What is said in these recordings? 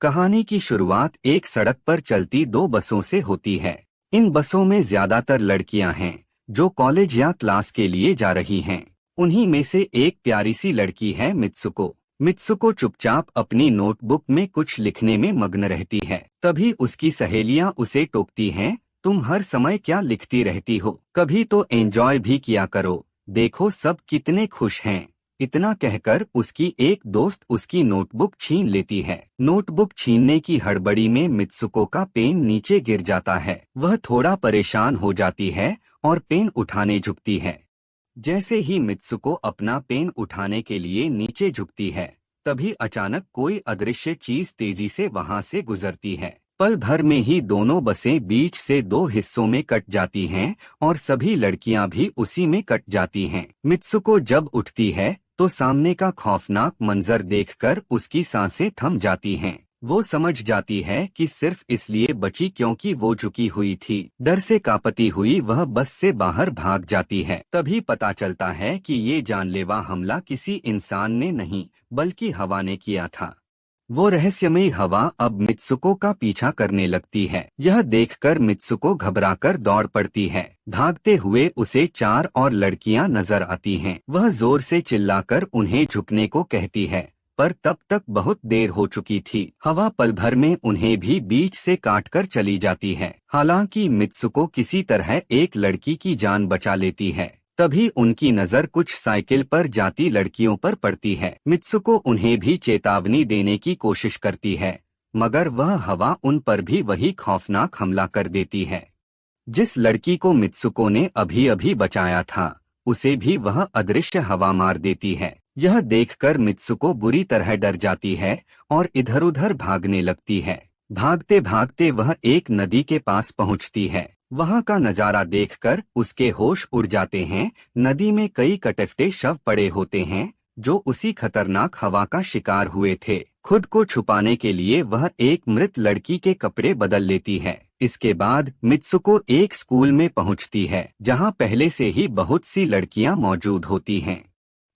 कहानी की शुरुआत एक सड़क पर चलती दो बसों से होती है। इन बसों में ज्यादातर लड़कियां हैं जो कॉलेज या क्लास के लिए जा रही हैं। उन्हीं में से एक प्यारी सी लड़की है मित्सुको। मित्सुको चुपचाप अपनी नोटबुक में कुछ लिखने में मग्न रहती है। तभी उसकी सहेलियां उसे टोकती हैं, तुम हर समय क्या लिखती रहती हो, कभी तो एंजॉय भी किया करो, देखो सब कितने खुश हैं। इतना कहकर उसकी एक दोस्त उसकी नोटबुक छीन लेती है। नोटबुक छीनने की हड़बड़ी में मित्सुको का पेन नीचे गिर जाता है। वह थोड़ा परेशान हो जाती है और पेन उठाने झुकती है। जैसे ही मित्सुको अपना पेन उठाने के लिए नीचे झुकती है, तभी अचानक कोई अदृश्य चीज तेजी से वहां से गुजरती है। पल भर में ही दोनों बसें बीच से दो हिस्सों में कट जाती हैं और सभी लड़कियां भी उसी में कट जाती हैं। मित्सुको जब उठती है तो सामने का खौफनाक मंजर देखकर उसकी सांसें थम जाती हैं। वो समझ जाती है कि सिर्फ इसलिए बची क्योंकि वो झुकी हुई थी। डर से कांपती हुई वह बस से बाहर भाग जाती है। तभी पता चलता है कि ये जानलेवा हमला किसी इंसान ने नहीं बल्कि हवा ने किया था। वो रहस्यमयी हवा अब मित्सुको का पीछा करने लगती है। यह देखकर मित्सुको घबराकर दौड़ पड़ती है। भागते हुए उसे चार और लड़कियां नजर आती हैं। वह जोर से चिल्लाकर उन्हें झुकने को कहती है, पर तब तक बहुत देर हो चुकी थी। हवा पल भर में उन्हें भी बीच से काटकर चली जाती है। हालांकि मित्सुको किसी तरह एक लड़की की जान बचा लेती है। तभी उनकी नजर कुछ साइकिल पर जाती लड़कियों पर पड़ती है। मित्सुको उन्हें भी चेतावनी देने की कोशिश करती है, मगर वह हवा उन पर भी वही खौफनाक हमला कर देती है। जिस लड़की को मित्सुको ने अभी अभी बचाया था, उसे भी वह अदृश्य हवा मार देती है। यह देखकर मित्सुको बुरी तरह डर जाती है और इधर-उधर भागने लगती है। भागते भागते वह एक नदी के पास पहुंचती है। वहां का नजारा देखकर उसके होश उड़ जाते हैं। नदी में कई कटे-फटे शव पड़े होते हैं जो उसी खतरनाक हवा का शिकार हुए थे। खुद को छुपाने के लिए वह एक मृत लड़की के कपड़े बदल लेती है। इसके बाद मित्सुको एक स्कूल में पहुंचती है जहां पहले से ही बहुत सी लड़कियां मौजूद होती हैं।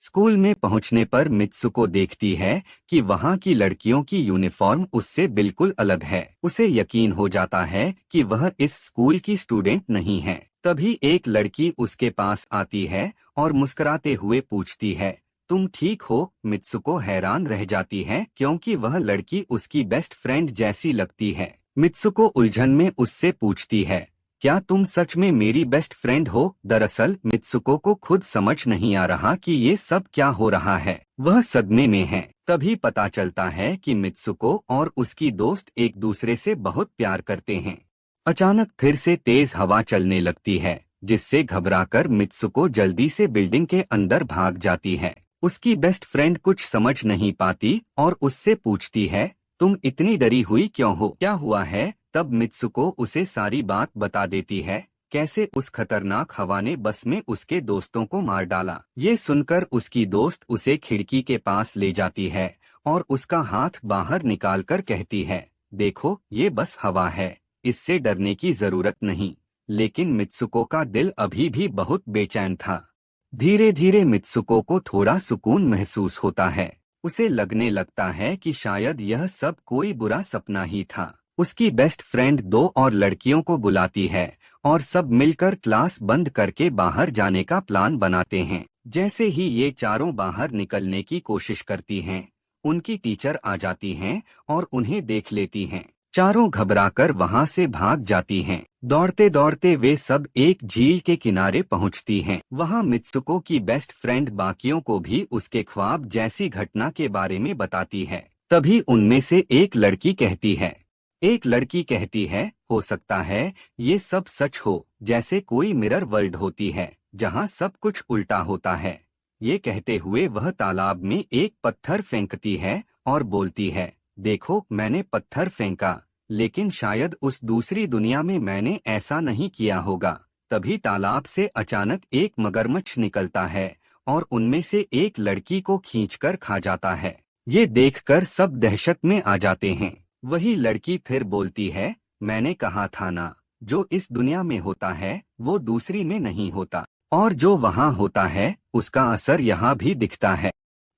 स्कूल में पहुंचने पर मित्सुको देखती है कि वहां की लड़कियों की यूनिफॉर्म उससे बिल्कुल अलग है। उसे यकीन हो जाता है कि वह इस स्कूल की स्टूडेंट नहीं है। तभी एक लड़की उसके पास आती है और मुस्कुराते हुए पूछती है, तुम ठीक हो? मित्सुको हैरान रह जाती है क्योंकि वह लड़की उसकी बेस्ट फ्रेंड जैसी लगती है। मित्सुको उलझन में उससे पूछती है, क्या तुम सच में मेरी बेस्ट फ्रेंड हो? दरअसल मित्सुको को खुद समझ नहीं आ रहा कि ये सब क्या हो रहा है। वह सदमे में है। तभी पता चलता है कि मित्सुको और उसकी दोस्त एक दूसरे से बहुत प्यार करते हैं। अचानक फिर से तेज हवा चलने लगती है, जिससे घबराकर मित्सुको जल्दी से बिल्डिंग के अंदर भाग जाती है। उसकी बेस्ट फ्रेंड कुछ समझ नहीं पाती और उससे पूछती है, तुम इतनी डरी हुई क्यों हो, क्या हुआ है? तब मित्सुको उसे सारी बात बता देती है, कैसे उस खतरनाक हवा ने बस में उसके दोस्तों को मार डाला। ये सुनकर उसकी दोस्त उसे खिड़की के पास ले जाती है और उसका हाथ बाहर निकालकर कहती है, देखो ये बस हवा है, इससे डरने की जरूरत नहीं। लेकिन मित्सुको का दिल अभी भी बहुत बेचैन था। धीरे धीरे मित्सुको को थोड़ा सुकून महसूस होता है। उसे लगने लगता है कि शायद यह सब कोई बुरा सपना ही था। उसकी बेस्ट फ्रेंड दो और लड़कियों को बुलाती है और सब मिलकर क्लास बंद करके बाहर जाने का प्लान बनाते हैं। जैसे ही ये चारों बाहर निकलने की कोशिश करती हैं, उनकी टीचर आ जाती हैं और उन्हें देख लेती हैं। चारों घबराकर वहां से भाग जाती हैं। दौड़ते दौड़ते वे सब एक झील के किनारे पहुंचती हैं। वहां मित्सुको की बेस्ट फ्रेंड बाकियों को भी उसके ख्वाब जैसी घटना के बारे में बताती है। तभी उनमें से एक लड़की कहती है, हो सकता है ये सब सच हो, जैसे कोई मिरर वर्ल्ड होती है जहां सब कुछ उल्टा होता है। ये कहते हुए वह तालाब में एक पत्थर फेंकती है और बोलती है, देखो मैंने पत्थर फेंका, लेकिन शायद उस दूसरी दुनिया में मैंने ऐसा नहीं किया होगा। तभी तालाब से अचानक एक मगरमच्छ निकलता है और उनमें से एक लड़की को खींचकर खा जाता है। ये देखकर सब दहशत में आ जाते हैं। वही लड़की फिर बोलती है, मैंने कहा था ना, जो इस दुनिया में होता है वो दूसरी में नहीं होता, और जो वहां होता है उसका असर यहाँ भी दिखता है।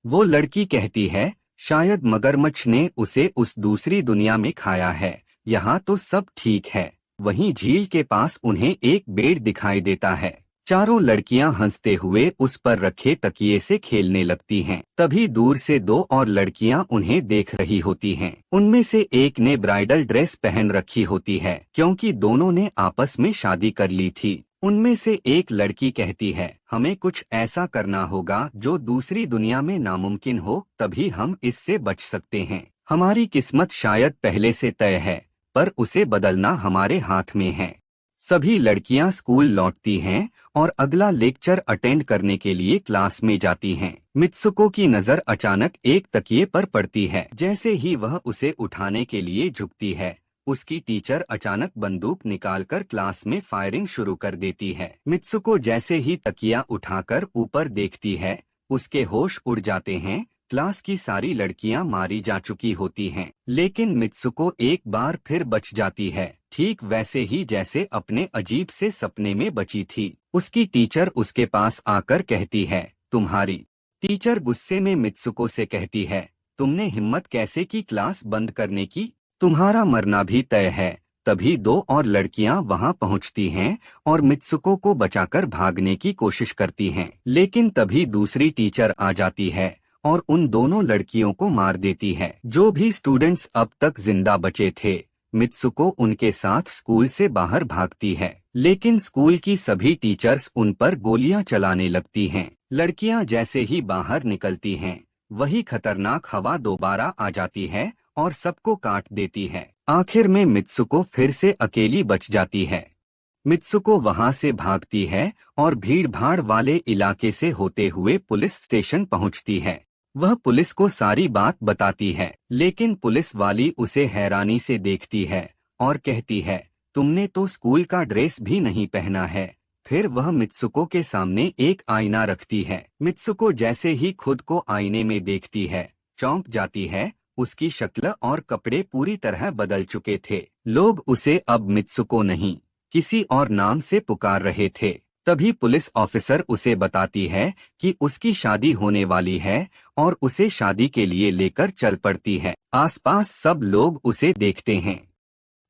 वो लड़की कहती है, शायद मगरमच्छ ने उसे उस दूसरी दुनिया में खाया है। यहाँ तो सब ठीक है। वहीं झील के पास उन्हें एक बेड़ दिखाई देता है। चारों लड़कियां हंसते हुए उस पर रखे तकिए से खेलने लगती हैं। तभी दूर से दो और लड़कियां उन्हें देख रही होती हैं। उनमें से एक ने ब्राइडल ड्रेस पहन रखी होती है, क्योंकि दोनों ने आपस में शादी कर ली थी। उनमें से एक लड़की कहती है, हमें कुछ ऐसा करना होगा जो दूसरी दुनिया में नामुमकिन हो, तभी हम इससे बच सकते हैं। हमारी किस्मत शायद पहले से तय है, पर उसे बदलना हमारे हाथ में है। सभी लड़कियां स्कूल लौटती हैं और अगला लेक्चर अटेंड करने के लिए क्लास में जाती हैं। मित्सुको की नजर अचानक एक तकिए पर पड़ती है। जैसे ही वह उसे उठाने के लिए झुकती है, उसकी टीचर अचानक बंदूक निकालकर क्लास में फायरिंग शुरू कर देती है। मित्सुको जैसे ही तकिया उठाकर ऊपर देखती है, उसके होश उड़ जाते हैं। क्लास की सारी लड़कियां मारी जा चुकी होती हैं, लेकिन मित्सुको एक बार फिर बच जाती है, ठीक वैसे ही जैसे अपने अजीब से सपने में बची थी। उसकी टीचर उसके पास आकर कहती है, तुम्हारी। टीचर गुस्से में मित्सुको से कहती है, तुमने हिम्मत कैसे की क्लास बंद करने की? तुम्हारा मरना भी तय है। तभी दो और लड़कियां वहां पहुंचती हैं और मित्सुको को बचाकर भागने की कोशिश करती हैं, लेकिन तभी दूसरी टीचर आ जाती है और उन दोनों लड़कियों को मार देती है। जो भी स्टूडेंट्स अब तक जिंदा बचे थे, मित्सुको उनके साथ स्कूल से बाहर भागती है, लेकिन स्कूल की सभी टीचर्स उन पर गोलियां चलाने लगती हैं। लड़कियां जैसे ही बाहर निकलती हैं, वही खतरनाक हवा दोबारा आ जाती है और सबको काट देती है। आखिर में मित्सुको फिर से अकेली बच जाती है। मित्सुको वहां से भागती है और भीड़-भाड़ वाले इलाके से होते हुए पुलिस स्टेशन पहुंचती है। वह पुलिस को सारी बात बताती है, लेकिन पुलिस वाली उसे हैरानी से देखती है और कहती है, तुमने तो स्कूल का ड्रेस भी नहीं पहना है। फिर वह मित्सुको के सामने एक आईना रखती है। मित्सुको जैसे ही खुद को आईने में देखती है, चौंक जाती है। उसकी शक्ल और कपड़े पूरी तरह बदल चुके थे। लोग उसे अब मित्सुको नहीं, किसी और नाम से पुकार रहे थे। तभी पुलिस ऑफिसर उसे बताती है कि उसकी शादी होने वाली है और उसे शादी के लिए लेकर चल पड़ती है। आसपास सब लोग उसे देखते हैं।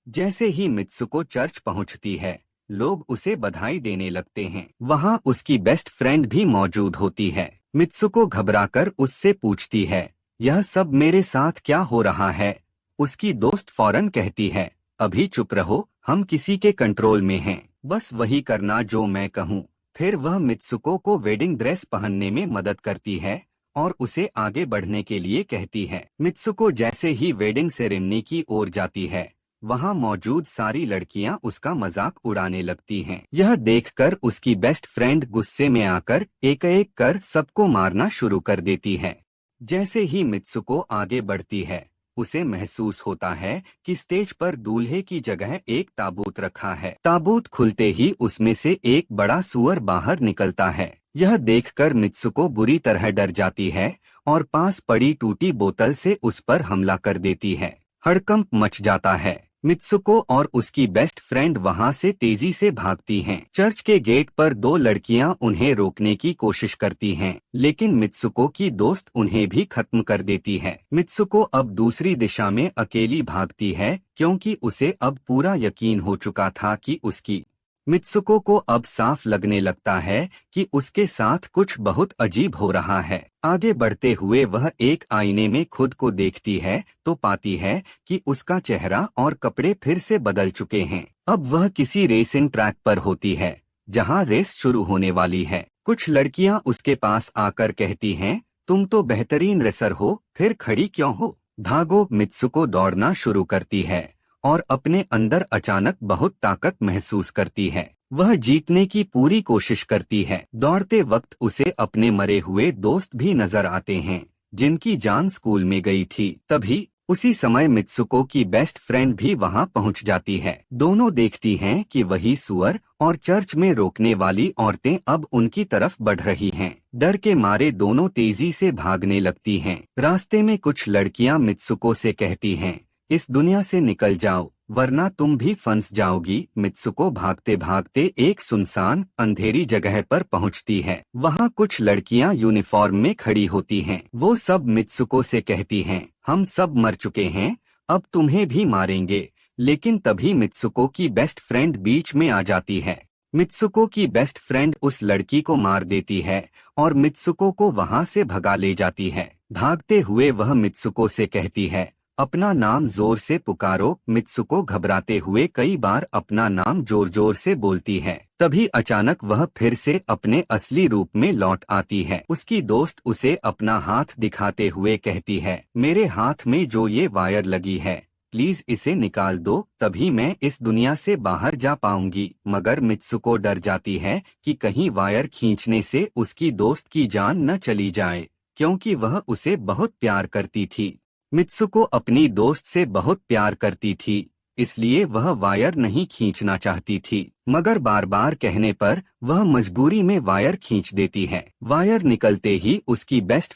जैसे ही मित्सुको चर्च पहुंचती है, लोग उसे बधाई देने लगते हैं। वहां उसकी बेस्ट फ्रेंड भी मौजूद होती है। मित्सुको घबराकर उससे पूछती है, यह सब मेरे साथ क्या हो रहा है? उसकी दोस्त फौरन कहती है, अभी चुप रहो, हम किसी के कंट्रोल में हैं, बस वही करना जो मैं कहूँ। फिर वह मित्सुको को वेडिंग ड्रेस पहनने में मदद करती है और उसे आगे बढ़ने के लिए कहती है। मित्सुको जैसे ही वेडिंग सेरेमनी की ओर जाती है, वहां मौजूद सारी लड़कियां उसका मजाक उड़ाने लगती हैं। यह देखकर उसकी बेस्ट फ्रेंड गुस्से में आकर एक-एक कर सबको मारना शुरू कर देती है। जैसे ही मित्सुको आगे बढ़ती है, उसे महसूस होता है कि स्टेज पर दूल्हे की जगह एक ताबूत रखा है। ताबूत खुलते ही उसमें से एक बड़ा सूअर बाहर निकलता है। यह देखकर मित्सुको बुरी तरह डर जाती है और पास पड़ी टूटी बोतल से उस पर हमला कर देती है। हड़कंप मच जाता है। मित्सुको और उसकी बेस्ट फ्रेंड वहां से तेजी से भागती हैं। चर्च के गेट पर दो लड़कियां उन्हें रोकने की कोशिश करती हैं, लेकिन मित्सुको की दोस्त उन्हें भी खत्म कर देती है। मित्सुको अब दूसरी दिशा में अकेली भागती है, क्योंकि उसे अब पूरा यकीन हो चुका था कि उसकी। मित्सुको को अब साफ लगने लगता है कि उसके साथ कुछ बहुत अजीब हो रहा है। आगे बढ़ते हुए वह एक आईने में खुद को देखती है तो पाती है कि उसका चेहरा और कपड़े फिर से बदल चुके हैं। अब वह किसी रेसिंग ट्रैक पर होती है, जहां रेस शुरू होने वाली है। कुछ लड़कियां उसके पास आकर कहती हैं, तुम तो बेहतरीन रेसर हो, फिर खड़ी क्यों हो? भागो। मित्सुको दौड़ना शुरू करती है और अपने अंदर अचानक बहुत ताकत महसूस करती है। वह जीतने की पूरी कोशिश करती है। दौड़ते वक्त उसे अपने मरे हुए दोस्त भी नजर आते हैं, जिनकी जान स्कूल में गई थी। तभी उसी समय मित्सुको की बेस्ट फ्रेंड भी वहां पहुंच जाती है। दोनों देखती हैं कि वही सुअर और चर्च में रोकने वाली औरतें अब उनकी तरफ बढ़ रही हैं। डर के मारे दोनों तेजी से भागने लगती हैं। रास्ते में कुछ लड़कियां मित्सुको से कहती हैं, इस दुनिया से निकल जाओ, वरना तुम भी फंस जाओगी। मित्सुको भागते भागते एक सुनसान अंधेरी जगह पर पहुंचती है। वहां कुछ लड़कियां यूनिफॉर्म में खड़ी होती हैं। वो सब मित्सुको से कहती हैं, हम सब मर चुके हैं, अब तुम्हें भी मारेंगे। लेकिन तभी मित्सुको की बेस्ट फ्रेंड बीच में आ जाती है। मित्सुको की बेस्ट फ्रेंड उस लड़की को मार देती है और मित्सुको को वहां से भगा ले जाती है। भागते हुए वह मित्सुको से कहती है, अपना नाम जोर से पुकारो। मित्सुको घबराते हुए कई बार अपना नाम जोर जोर से बोलती है। तभी अचानक वह फिर से अपने असली रूप में लौट आती है। उसकी दोस्त उसे अपना हाथ दिखाते हुए कहती है, मेरे हाथ में जो ये वायर लगी है, प्लीज इसे निकाल दो, तभी मैं इस दुनिया से बाहर जा पाऊंगी। मगर मित्सुको डर जाती है कि कहीं वायर खींचने से उसकी दोस्त की जान न चली जाए, क्योंकि वह उसे बहुत प्यार करती थी। मित्सुको अपनी दोस्त से बहुत प्यार करती थी, इसलिए वह वायर नहीं खींचना चाहती थी। मगर बार बार कहने पर वह मजबूरी में वायर खींच देती है। वायर निकलते ही उसकी बेस्ट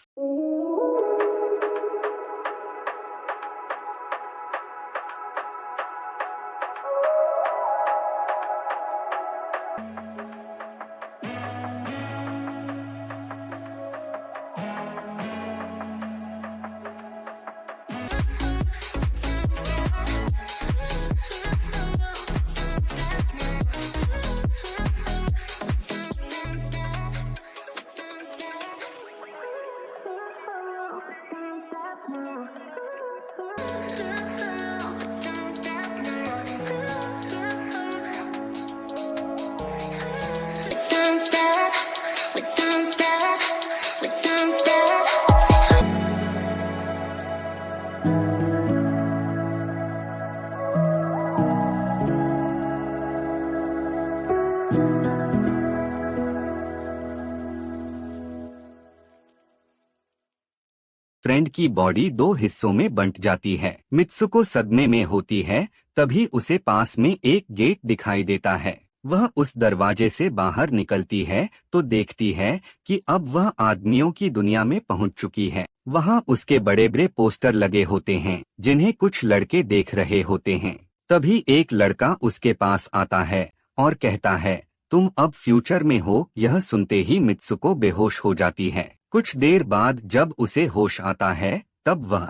फ्रेंड की बॉडी दो हिस्सों में बंट जाती है। मित्सुको सदमे में होती है। तभी उसे पास में एक गेट दिखाई देता है। वह उस दरवाजे से बाहर निकलती है तो देखती है कि अब वह आदमियों की दुनिया में पहुंच चुकी है। वहां उसके बड़े बड़े पोस्टर लगे होते हैं जिन्हें कुछ लड़के देख रहे होते हैं। तभी एक लड़का उसके पास आता है और कहता है, तुम अब फ्यूचर में हो। यह सुनते ही मित्सुको बेहोश हो जाती है। कुछ देर बाद जब उसे होश आता है तब वह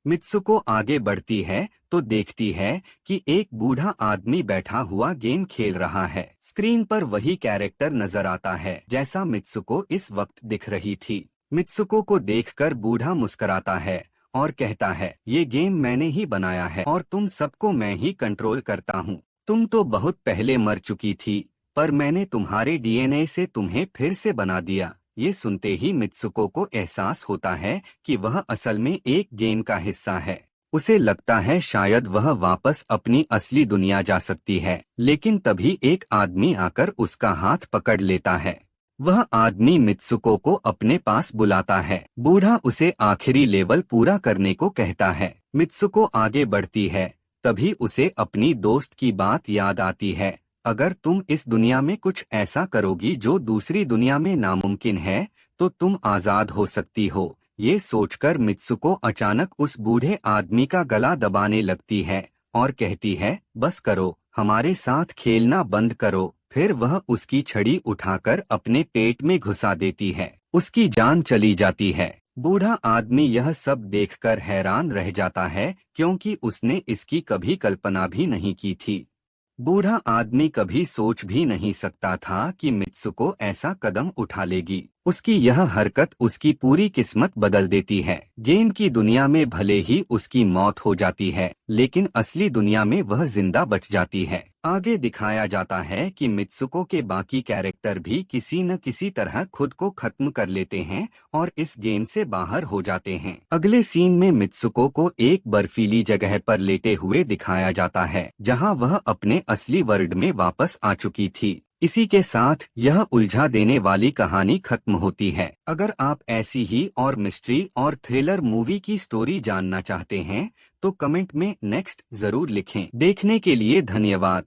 मित्सुको आगे बढ़ती है तो देखती है कि एक बूढ़ा आदमी बैठा हुआ गेम खेल रहा है। स्क्रीन पर वही कैरेक्टर नजर आता है जैसा मित्सुको इस वक्त दिख रही थी। मित्सुको को देखकर बूढ़ा मुस्कुराता है और कहता है, ये गेम मैंने ही बनाया है और तुम सबको मैं ही कंट्रोल करता हूँ। तुम तो बहुत पहले मर चुकी थी, पर मैंने तुम्हारे डीएनए से तुम्हें फिर से बना दिया। ये सुनते ही मित्सुको को एहसास होता है कि वह असल में एक गेम का हिस्सा है। उसे लगता है शायद वह वापस अपनी असली दुनिया जा सकती है, लेकिन तभी एक आदमी आकर उसका हाथ पकड़ लेता है। वह आदमी मित्सुको को अपने पास बुलाता है। बूढ़ा उसे आखिरी लेवल पूरा करने को कहता है। मित्सुको आगे बढ़ती है, तभी उसे अपनी दोस्त की बात याद आती है। अगर तुम इस दुनिया में कुछ ऐसा करोगी जो दूसरी दुनिया में नामुमकिन है, तो तुम आजाद हो सकती हो। ये सोचकर मित्सुको अचानक उस बूढ़े आदमी का गला दबाने लगती है और कहती है, बस करो, हमारे साथ खेलना बंद करो। फिर वह उसकी छड़ी उठाकर अपने पेट में घुसा देती है। उसकी जान चली जाती है। बूढ़ा आदमी यह सब देखकर हैरान रह जाता है, क्योंकि उसने इसकी कभी कल्पना भी नहीं की थी। बूढ़ा आदमी कभी सोच भी नहीं सकता था कि मित्सुको ऐसा कदम उठा लेगी। उसकी यह हरकत उसकी पूरी किस्मत बदल देती है। गेम की दुनिया में भले ही उसकी मौत हो जाती है, लेकिन असली दुनिया में वह जिंदा बच जाती है। आगे दिखाया जाता है कि मित्सुको के बाकी कैरेक्टर भी किसी न किसी तरह खुद को खत्म कर लेते हैं और इस गेम से बाहर हो जाते हैं। अगले सीन में मित्सुको को एक बर्फीली जगह पर लेटे हुए दिखाया जाता है, जहां वह अपने असली वर्ल्ड में वापस आ चुकी थी। इसी के साथ यह उलझा देने वाली कहानी खत्म होती है। अगर आप ऐसी ही और मिस्ट्री और थ्रिलर मूवी की स्टोरी जानना चाहते हैं तो कमेंट में नेक्स्ट जरूर लिखें। देखने के लिए धन्यवाद।